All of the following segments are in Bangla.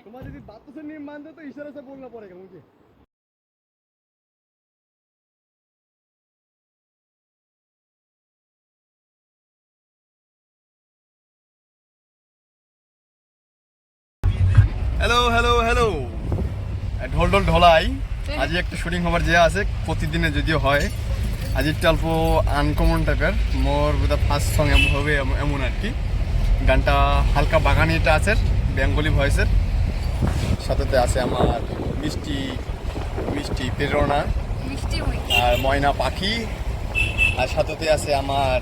तुम्हारा यदि बातों से नहीं मानते तो इशारे से बोलना पड़ेगा मुझे। हेलो हेलो हेलो ঢোল ঢোল ঢোলাই আজ একটা শুটিং হবার যে আছে প্রতিদিনে যদিও হয় আজ একটু অল্প আনকমন টাইপের মোর বোধ ফার্স্ট সং হবে এমন আর কি গানটা হালকা বাগানি এটা আছে বেঙ্গলি ভয়েসের সাথেতে আছে আমার মিষ্টি মিষ্টি প্রেরণা আর ময়না পাখি আর সাথেতে আছে আমার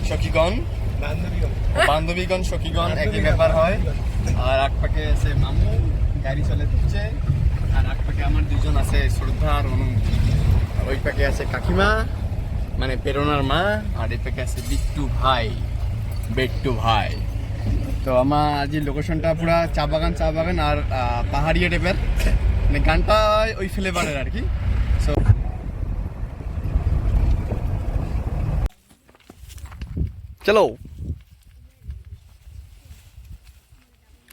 সখীগণ বান্ধবীগণ সখীগণ একই ব্যাপার হয় আর এক পাকে আছে মামু গাড়ি চলে দিচ্ছে আর এক পাকে আমার দুজন আছে শ্রদ্ধা আর অনু ওই পাকে আছে কাকিমা মানে প্রেরণার মা আর এই পাকে আছে বিট্টু ভাই তো আমার আজ লোকেশনটা পুরা চা বাগান আর পাহাড়িয়া টাইপের মানে গানটা ওই ফ্লেভারের আর কি সো চলো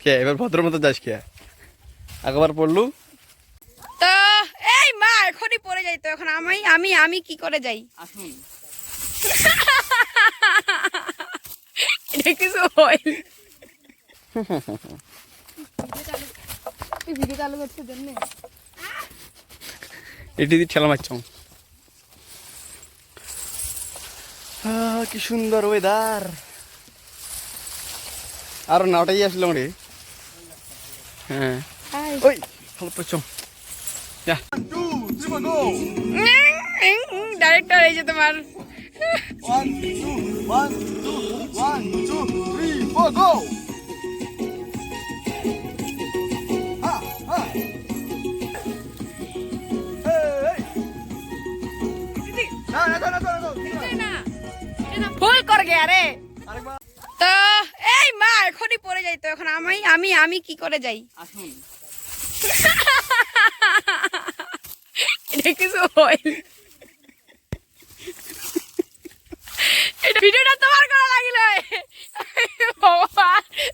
কে এবার ভদ্র মতো যাস কে একবার পড়লু তো এই মা এখনই পড়ে যাই তো এখন আমি আমি আমি কি করে যাই আসুন এটা কিছু হয় ভিডিও চালু করতে জন্য এটি দিয়ে ঠেলা মারছ কি সুন্দর ওয়েদার আর নাওটাই আসলাম রে হ্যাঁ ওই ভালো পড়ছো ডাইরেক্টর এই যে তোমার 1 2 1 2 3 4 go ভুল করে গে আরে তো এই মা এখনই পড়ে যাই তো এখন আমি আমি আমি কি করে যাই আসুন এটা কিছু হয় এটা ভিডিওটা তোমার করা লাগিল বাবা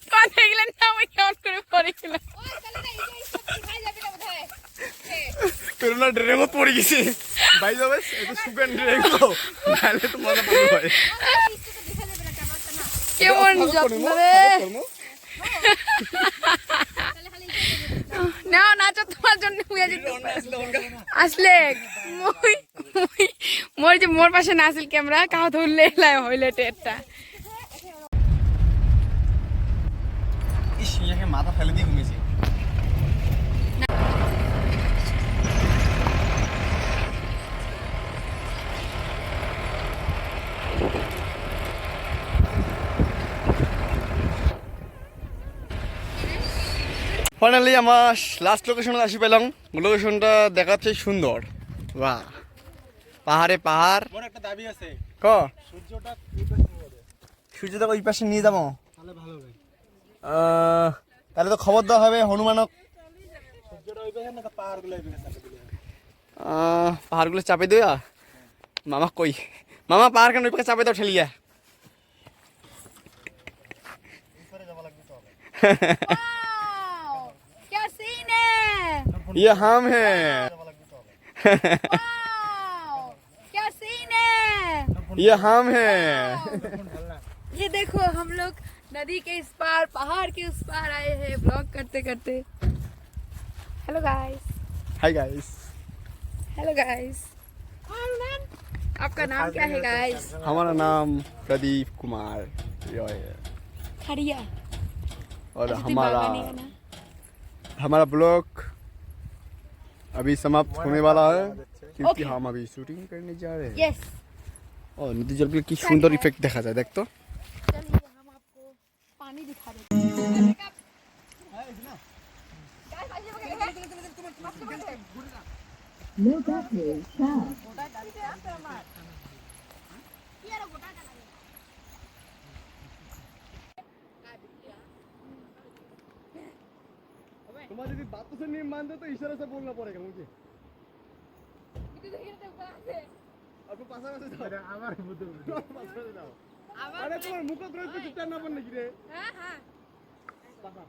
তোমার দেখলেন না আমি কেমন করে পড়ে গেলাম প্রেরণা ড্রেমত পড়ে গেছে ভাই যাবে এটা সুগান ড্রেম তো তাহলে তো মজা পাবো ভাই কেমন যত্ন রে না নাচো তোমার জন্য হয়ে যেত আসলে মোর যে মোর পাশে না আসল ক্যামেরা কাউ ধরলে লাই হইলে টেটটা ইস ইয়াকে মাথা ফেলে দিয়ে ঘুমিয়েছি ফাইনালি আমার লাস্ট লোকেশনে আসি পেলাম লোকেশনটা দেখাচ্ছে সুন্দর বাহ পাহাড়ে পাহাড় একটা দাবি আছে ক সূর্যটা সূর্যটা ওই পাশে নিয়ে যাবো তাহলে ভালো হবে তাহলে তো খবর দেওয়া হবে হনুমানক সূর্যটা ওই পাশে না পাহাড়গুলো ওই পাশে পাহাড়গুলো চাপে দেয়া মামা কই মামা পাহাড় কেন ওই পাশে চাপে দাও ঠেলিয়া क्या सीन है ये हम हैं क्या सीन है ये हम हैं ये देखो हम लोग नदी के इस पार पहाड़ के उस पार आए हैं ब्लॉग करते करते hello guys hi guys hello guys आपका नाम क्या है गाइस हमारा नाम प्रदीप कुमार रॉय है खड़िया और अच्छा, तुम बागानी का ना? हमारा ब्लॉग अभी समाप्त होने वाला है क्योंकि Okay. हम अभी शूटिंग करने जा रहे हैं यस और नदी जल की सुंदर इफेक्ट देखा जाए देख तो चलिए हम आपको पानी दिखा देते हैं तुम्हारी यदि बातों से नहीं मानते तो इशारे से बोलना पड़ेगा मुझे आपको पास जाओ আমার বুদ্ধ जाओ अरे तुम्हारे मुख तो चुपचाप ना बनने की रे हाँ हाँ पासा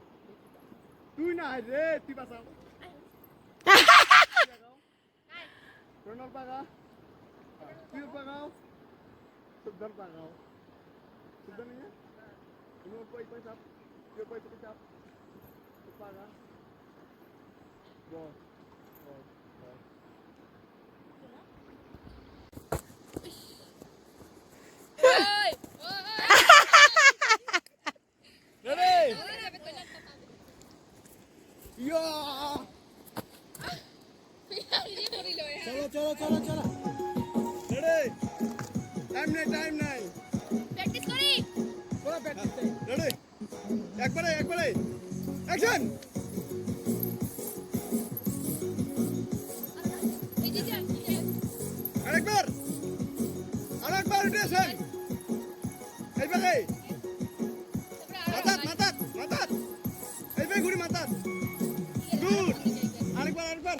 তুই না রে তুই বাঁচাও রোনাল পাগা তুই পাগাও সুন্দর পাগাও সুন্দর नहीं है इन्हों कोई कोई सब ये कोई कोई सब पागा बॉस या চলো চলো চলো চলো रेडी टाइम नहीं প্র্যাকটিস করি पूरा प्रैक्टिस रेडी एक बारे एक्शन আরেকবার রোটেশন এইবারে মাথাত এইবারে ঘুরি মাথাত গুড আরেকবার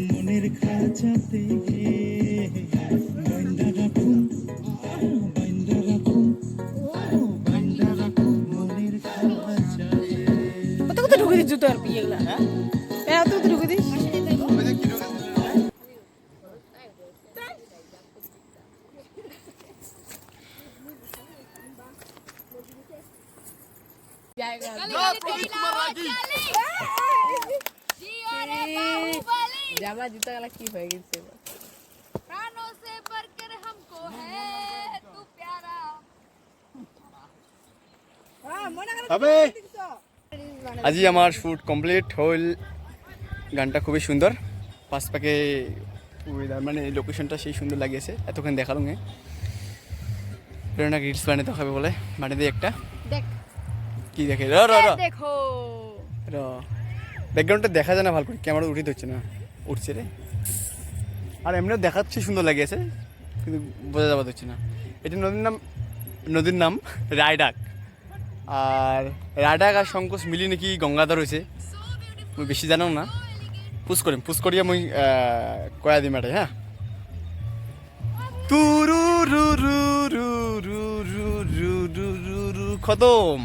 মনের খাঁচাতে বাইন্দা রাখুন মনের খাঁচাতে কত ঢুকে দিস জুতো আর এগুলা হ্যাঁ এত ঢুকে দিস জামা জুতা গেলা কি হয়ে গেছে এবার प्राणों से बढ़कर हमको है तू प्यारा হবে আজি আমার শুট কমপ্লিট হল গানটা খুবই সুন্দর পাঁচ পাকে ওয়েদার মানে লোকেশনটা সেই সুন্দর লাগিয়েছে এতক্ষণ দেখালাম প্রেরণা রিলস বানিয়ে দেখাবে বলে বানিয়ে দিই একটা দেখ কি দেখে র র র দেখো র ব্যাকগ্রাউন্ডটা দেখা যায় না ভালো করে ক্যামেরা উঠিতে হচ্ছে না উঠছে রে আর এমনিও দেখাচ্ছে সুন্দর লাগিয়েছে কিন্তু বোঝা যাওয়া হচ্ছে না এটা নদীর নাম রায়ডাক আর রায়ডাক আর সংকোচ মিলি নাকি গঙ্গাধর হয়েছে মুই বেশি জানো না পুষ করিয়া মুই কয়া দিম এটাই হ্যাঁ তু রু রু রু রু রু রু রু রু রু খতম